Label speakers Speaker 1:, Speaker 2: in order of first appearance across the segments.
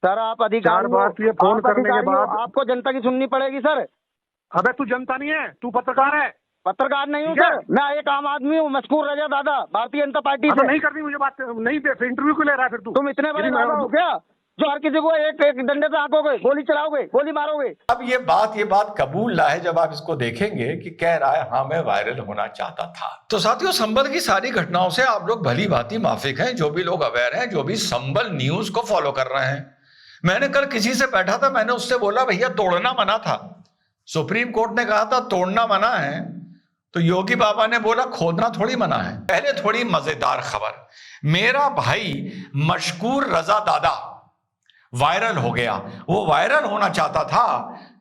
Speaker 1: Sir आप अधिकारी
Speaker 2: 4 बार तुझे फोन करने के बाद
Speaker 1: आपको जनता की सुननी पड़ेगी सर।
Speaker 2: अबे तू जनता नहीं है, तू पत्रकार है।
Speaker 1: पत्रकार नहीं हूँ
Speaker 2: ठीक है?
Speaker 1: सर, मैं एक आम आदमी हूँ, मशकूर रजा दादा, भारतीय जनता पार्टी
Speaker 2: तो
Speaker 1: से।
Speaker 2: नहीं करनी मुझे बात, नहीं दे, फिर इंटरव्यू क्यों ले रहा है फिर तू?
Speaker 1: तुम इतने बड़े दादा हो क्या जो हर किसी को एक एक डंडे से हाकोगे, गोली चलाओगे, गोली मारोगे?
Speaker 3: अब ये बात कबूल है जब आप इसको देखेंगे कि कह रहा है हाँ मैं वायरल होना चाहता था। तो साथियों, संबल की सारी घटनाओं से आप लोग भली भांति माफिक हैं, जो भी लोग अवेयर हैं, जो भी संबल न्यूज को फॉलो कर रहे हैं। मैंने कल किसी से बैठा था, मैंने उससे बोला भैया तोड़ना मना था, सुप्रीम कोर्ट ने कहा था तोड़ना मना है, तो योगी बाबा ने बोला खोदना थोड़ी मना है। पहले थोड़ी मजेदार खबर, मेरा भाई मशकूर रजा दादा वायरल हो गया। वो वायरल होना चाहता था,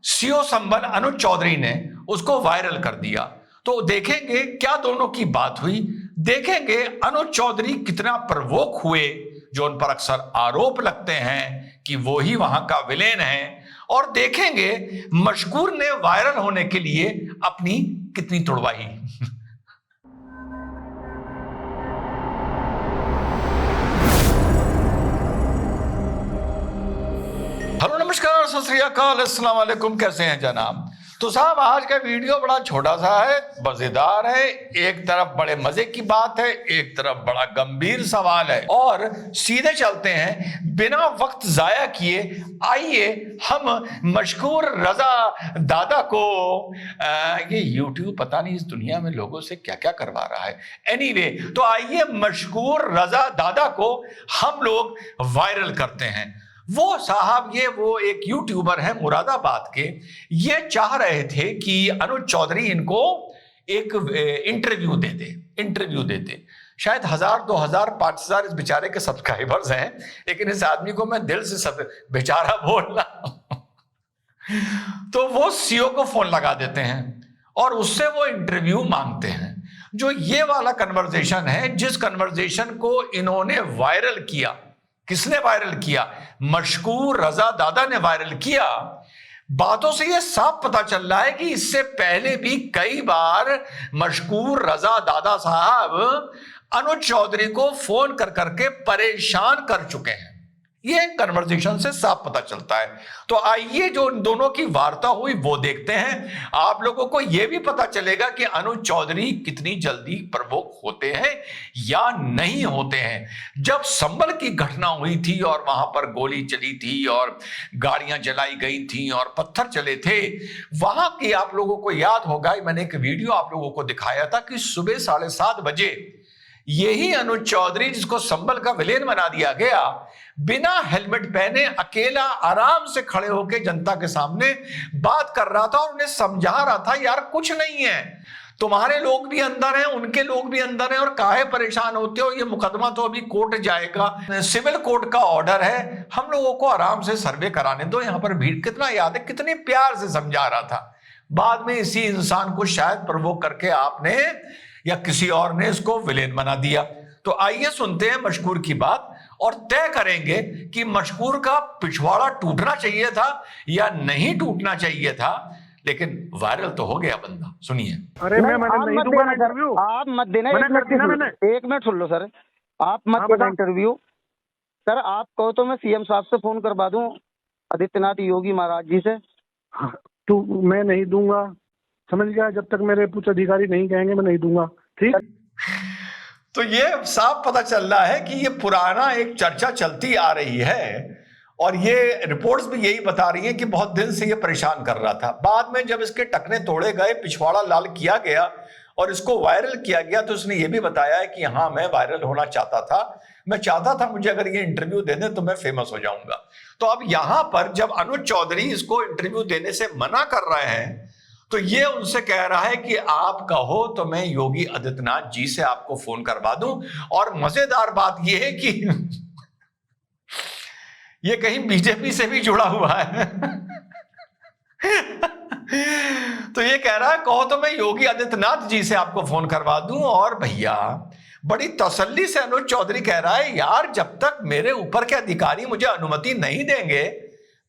Speaker 3: सीओ संबल अनुज चौधरी ने उसको वायरल कर दिया। तो देखेंगे क्या दोनों की बात हुई, देखेंगे अनुज चौधरी कितना प्रवोक हुए, जो उन पर अक्सर आरोप लगते हैं कि वो ही वहां का विलेन है, और देखेंगे मशकूर ने वायरल होने के लिए अपनी कितनी तुड़वाई। हेलो नमस्कार सत श्री अकाल अस्सलाम वालेकुम, कैसे हैं जनाब? तो साहब आज का वीडियो बड़ा छोटा सा है, मजेदार है। एक तरफ बड़े मजे की बात है, एक तरफ बड़ा गंभीर सवाल है, और सीधे चलते हैं बिना वक्त जाया किए। आइए हम मशकूर रजा दादा को ये यूट्यूब पता नहीं इस दुनिया में लोगों से क्या क्या करवा रहा है। एनीवे, तो आइए मशकूर रजा दादा को हम लोग वायरल करते हैं। वो साहब वो एक यूट्यूबर है मुरादाबाद के, ये चाह रहे थे कि अनुज चौधरी इनको एक इंटरव्यू देते। शायद 1000, 2000, 5000 इस बेचारे के सब्सक्राइबर्स हैं, लेकिन इस आदमी को मैं दिल से सब बेचारा बोल रहा हूं। तो वो सीओ को फोन लगा देते हैं और उससे वो इंटरव्यू मांगते हैं। जो ये वाला कन्वर्सेशन है, जिस कन्वर्सेशन को इन्होंने वायरल किया, किसने वायरल किया? मशकूर रजा दादा ने वायरल किया। बातों से यह साफ पता चल रहा है कि इससे पहले भी कई बार मशकूर रजा दादा साहब अनुज चौधरी को फोन कर करके परेशान कर चुके हैं। ये कन्वर्सेशन से साफ पता चलता है। तो आइए जो इन दोनों की वार्ता हुई वो देखते हैं। आप लोगों को यह भी पता चलेगा कि अनुज चौधरी कितनी जल्दी प्रवोक होते हैं या नहीं होते हैं। जब संबल की घटना हुई थी और वहां पर गोली चली थी और गाड़ियां जलाई गई थी और पत्थर चले थे, वहां की आप लोगों को याद होगा, मैंने एक वीडियो आप लोगों को दिखाया था कि सुबह 7:30 बजे यही अनुज चौधरी, जिसको संबल का विलेन बना दिया गया, बिना हेलमेट पहने अकेला आराम से खड़े होकर जनता के सामने बात कर रहा था और उन्हें समझा रहा था यार कुछ नहीं है, तुम्हारे लोग भी अंदर हैं, उनके लोग भी अंदर हैं, और काहे परेशान होते हो, ये मुकदमा तो अभी कोर्ट जाएगा, सिविल कोर्ट का ऑर्डर है, हम लोगों को आराम से सर्वे कराने दो, यहां पर भीड़। कितना याद है, कितने प्यार से समझा रहा था। बाद में इसी इंसान को शायद प्रवोक करके आपने या किसी और ने इसको विलेन बना दिया। तो आइए सुनते हैं मशकूर की बात और तय करेंगे कि मशकूर का पिछवाड़ा टूटना चाहिए था या नहीं टूटना चाहिए था। लेकिन वायरल तो हो गया बंदा, सुनिए।
Speaker 2: अरे मैं नहीं दूंगा इंटरव्यू।
Speaker 1: आप मत देना, एक मिनट सुन लो सर, आप मत देना इंटरव्यू। सर आप कहो तो मैं सीएम साहब से फोन करवा दूं, आदित्यनाथ योगी महाराज जी से।
Speaker 2: तू मैं नहीं दूंगा, समझ गया? जब तक मेरे कुछ अधिकारी नहीं कहेंगे मैं नहीं दूंगा, ठीक?
Speaker 3: तो ये साफ पता चल रहा है कि ये पुराना एक चर्चा चलती आ रही है, और ये रिपोर्ट्स भी यही बता रही हैं कि बहुत दिन से ये परेशान कर रहा था। बाद में जब इसके टखने तोड़े गए, पिछवाड़ा लाल किया गया और इसको वायरल किया गया, तो उसने ये भी बताया है कि हाँ मैं वायरल होना चाहता था, मैं चाहता था मुझे अगर ये इंटरव्यू दे दें तो मैं फेमस हो जाऊंगा। तो अब यहां पर जब अनुज चौधरी इसको इंटरव्यू देने से मना कर रहे हैं, तो ये उनसे कह रहा है कि आप कहो तो मैं योगी आदित्यनाथ जी से आपको फोन करवा दूं। और मजेदार बात यह है कि ये कहीं बीजेपी से भी जुड़ा हुआ है। तो ये कह रहा है कहो तो मैं योगी आदित्यनाथ जी से आपको फोन करवा दूं। और भैया बड़ी तसल्ली से अनुज चौधरी कह रहा है यार जब तक मेरे ऊपर के अधिकारी मुझे अनुमति नहीं देंगे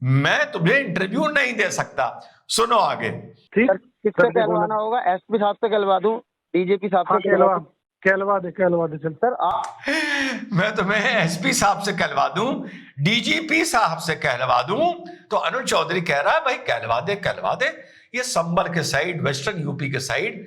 Speaker 3: मैं तुम्हें इंटरव्यू नहीं दे सकता। सुनो आगे।
Speaker 2: ठीक,
Speaker 1: किससे कहलवाना होगा? एसपी साहब से कहलवा दूं, डीजीपी साहब से कहलवा?
Speaker 2: कहलवा दे चल।
Speaker 1: सर आप
Speaker 3: मैं तुम्हें एसपी साहब से कहलवा दूं, डीजीपी साहब से कहलवा दूं, तो अनुज चौधरी कह रहा है भाई कहलवा दे। ये संभल के साइड, वेस्टर्न यूपी के साइड,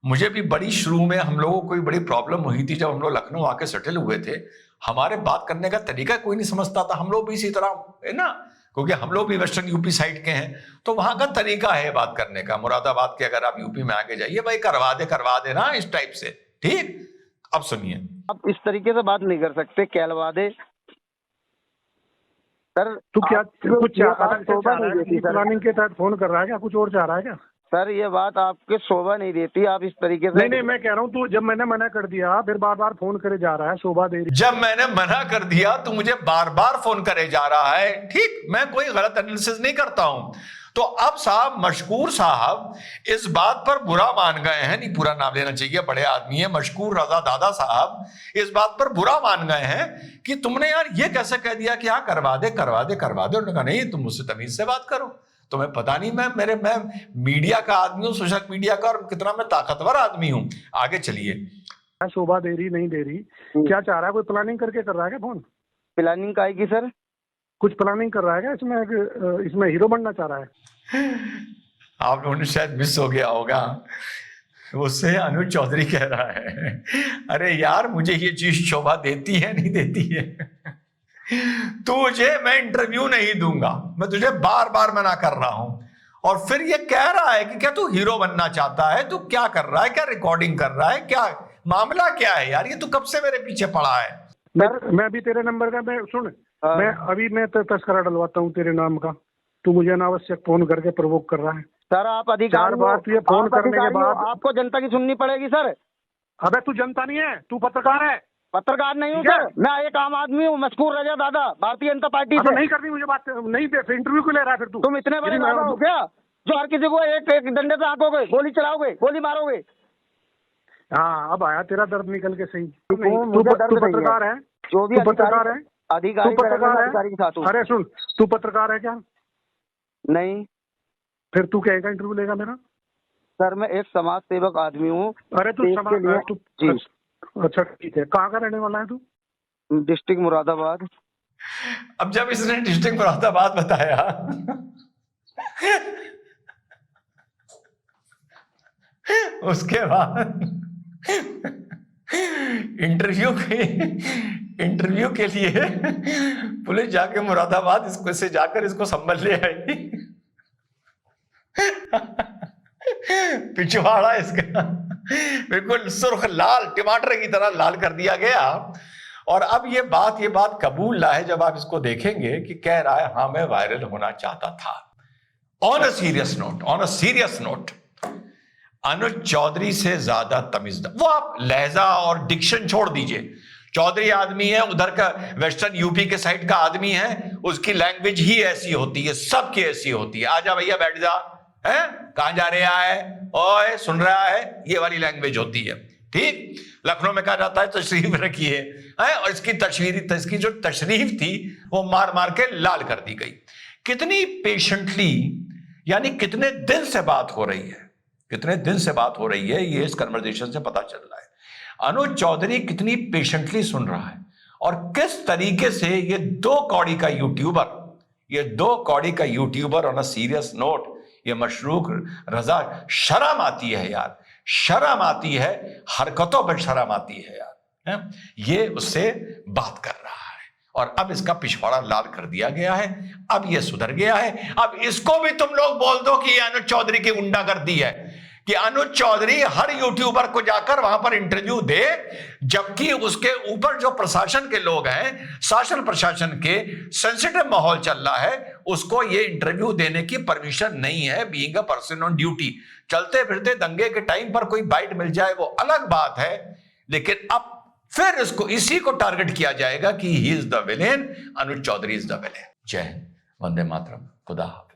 Speaker 3: मुझे भी बड़ी शुरू में हम लोगों को बड़ी प्रॉब्लम हुई थी जब हम लोग लखनऊ आके सेटल हुए थे। हमारे बात करने का तरीका कोई नहीं समझता था, हम लोग भी इसी तरह है ना, क्योंकि हम लोग भी वेस्टर्न यूपी साइड के हैं, तो वहां का तरीका है बात करने का। मुरादाबाद के अगर आप यूपी में आके जाइए, भाई करवा दे ना, इस टाइप से। ठीक, अब सुनिए।
Speaker 1: आप इस तरीके से बात नहीं कर सकते, कहलवा दे सर।
Speaker 2: तू क्या कुछ
Speaker 1: शोभा नहीं देती सर।
Speaker 2: प्लानिंग के तहत फोन कर रहा है क्या, कुछ और चाह रहा है क्या?
Speaker 1: सर ये बात आपके शोभा नहीं देती, आप इस तरीके से।
Speaker 2: नहीं, मैं कह रहा हूँ तू, जब मैंने मना कर दिया फिर बार बार फोन करे जा रहा है, शोभा दे रही।
Speaker 3: जब मैंने मना कर दिया तो मुझे बार बार फोन करे जा रहा है। ठीक, मैं कोई गलत एनालिसिस नहीं करता हूं। तो अब साहब, मशकूर साहब इस बात पर बुरा मान गए हैं, नहीं पूरा नाम लेना चाहिए, बड़े आदमी है, मशकूर रजा दादा साहब इस बात पर बुरा मान गए हैं कि तुमने यार ये कैसे कह दिया कि हाँ करवा दे। उन्होंने कहा नहीं, तुम मुझसे तमीज से बात करो, तुम्हें पता नहीं मैं मीडिया का आदमी हूं, सोशल मीडिया का, और कितना मैं ताकतवर आदमी हूं। आगे चलिए।
Speaker 2: शोभा दे रही नहीं दे रही, क्या चाह रहा है? कोई प्लानिंग करके कर रहा है क्या फोन?
Speaker 1: प्लानिंग का आएगी सर?
Speaker 2: कुछ प्लानिंग कर रहा है क्या इसमें हीरो बनना चाह रहा है?
Speaker 3: आप लोगों ने शायद मिस हो गया होगा, उससे अनुज चौधरी कह रहा है अरे यार मुझे ये चीज शोभा देती है नहीं देती है तुझे मैं इंटरव्यू नहीं दूंगा, मैं तुझे बार बार मना कर रहा हूं। और फिर ये कह रहा है कि क्या तू हीरो बनना चाहता है, तू क्या कर रहा है, क्या रिकॉर्डिंग कर रहा है, क्या मामला क्या है यार, ये तू कब से मेरे पीछे पड़ा है?
Speaker 2: मैं अभी तेरे नंबर का, मैं सुन, मैं तस्करा डलवाता हूँ तेरे नाम का, तू मुझे अनावश्यक फोन करके प्रवोक कर रहा है।
Speaker 1: सर आप अधिकारी,
Speaker 2: 4 बार तुझे फोन करने के बाद
Speaker 1: आपको जनता की सुननी पड़ेगी सर।
Speaker 2: अबे तू जनता नहीं है, तू पत्रकार है।
Speaker 1: पत्रकार नहीं हूँ सर, मैं एक आम आदमी हूँ, मशकूर रजा दादा, भारतीय जनता पार्टी से।
Speaker 2: नहीं करनी मुझे बात, नहीं इंटरव्यू क्यों ले रहा है फिर तू?
Speaker 1: तुम इतने बड़े दादा हो क्या जो हर किसी को एक डंडे से हाकोगे, गोली चलाओगे, गोली मारोगे?
Speaker 2: हाँ, अब आया तेरा दर्द निकल के सही। तू
Speaker 1: पत्रकार
Speaker 2: है,
Speaker 1: जो भी
Speaker 2: पत्रकार है,
Speaker 1: अधिकारी के साथ हूँ।
Speaker 2: अरे सुन, तू पत्रकार है क्या?
Speaker 1: नहीं।
Speaker 2: फिर तू क्या इंटरव्यू लेगा मेरा?
Speaker 1: सर मैं एक समाज सेवक आदमी हूँ।
Speaker 2: अरे तू समाज, अच्छा ठीक है, कहाँ का रहने वाला है तू?
Speaker 1: डिस्ट्रिक्ट मुरादाबाद।
Speaker 3: अब जब इसने डिस्ट्रिक्ट मुरादाबाद बताया उसके बाद इंटरव्यू के लिए पुलिस जाके मुरादाबाद इसको संभल ले आई पिछवाड़ा इसका बिल्कुल सुर्ख लाल, टमाटर की तरह लाल कर दिया गया। और अब ये बात कबूल ला है जब आप इसको देखेंगे कि कह रहा है हाँ मैं वायरल होना चाहता था। ऑन अ सीरियस नोट अनुज चौधरी से ज्यादा तमीज़दार, वो आप लहजा और डिक्शन छोड़ दीजिए, चौधरी आदमी है, उधर का वेस्टर्न यूपी के साइड का आदमी है, उसकी लैंग्वेज ही ऐसी होती है, सबकी ऐसी होती है। आजा भैया बैठ जा, है कहां जा रहा है, ओए सुन रहा है, ये वाली लैंग्वेज होती है। ठीक, लखनऊ में कहा जाता है तशरीफ रखिए, और इसकी जो तशरीफ थी वो मार मार के लाल कर दी गई। कितनी पेशेंटली, यानी कितने दिन से बात हो रही है, ये इस कन्वर्सेशन से पता चल रहा है। अनुज चौधरी कितनी पेशेंटली सुन रहा है, और किस तरीके से ये दो कौड़ी का YouTuber on a serious note, ये मशरूक रजा, शर्म आती है यार, शर्म आती है, हरकतों पर शर्म आती है यार, ये उससे बात कर रहा है। और अब इसका पिछवाड़ा लाल कर दिया गया है, अब ये सुधर गया है। अब इसको भी तुम लोग बोल दो कि अनुज चौधरी की गुंडागर्दी है, कि अनुज चौधरी हर यूट्यूबर को जाकर वहां पर इंटरव्यू दे, जबकि उसके ऊपर जो प्रशासन के लोग हैं, शासन प्रशासन के सेंसिटिव माहौल चल रहा है, उसको ये इंटरव्यू देने की परमिशन नहीं है, being a person on duty. चलते फिरते दंगे के टाइम पर कोई बाइट मिल जाए वो अलग बात है, लेकिन अब फिर इसी को टारगेट किया जाएगा कि he is the villain, Anuj Chaudhary is the villain. जय हिंद, वंदे मातरम, खुदा हाफिज।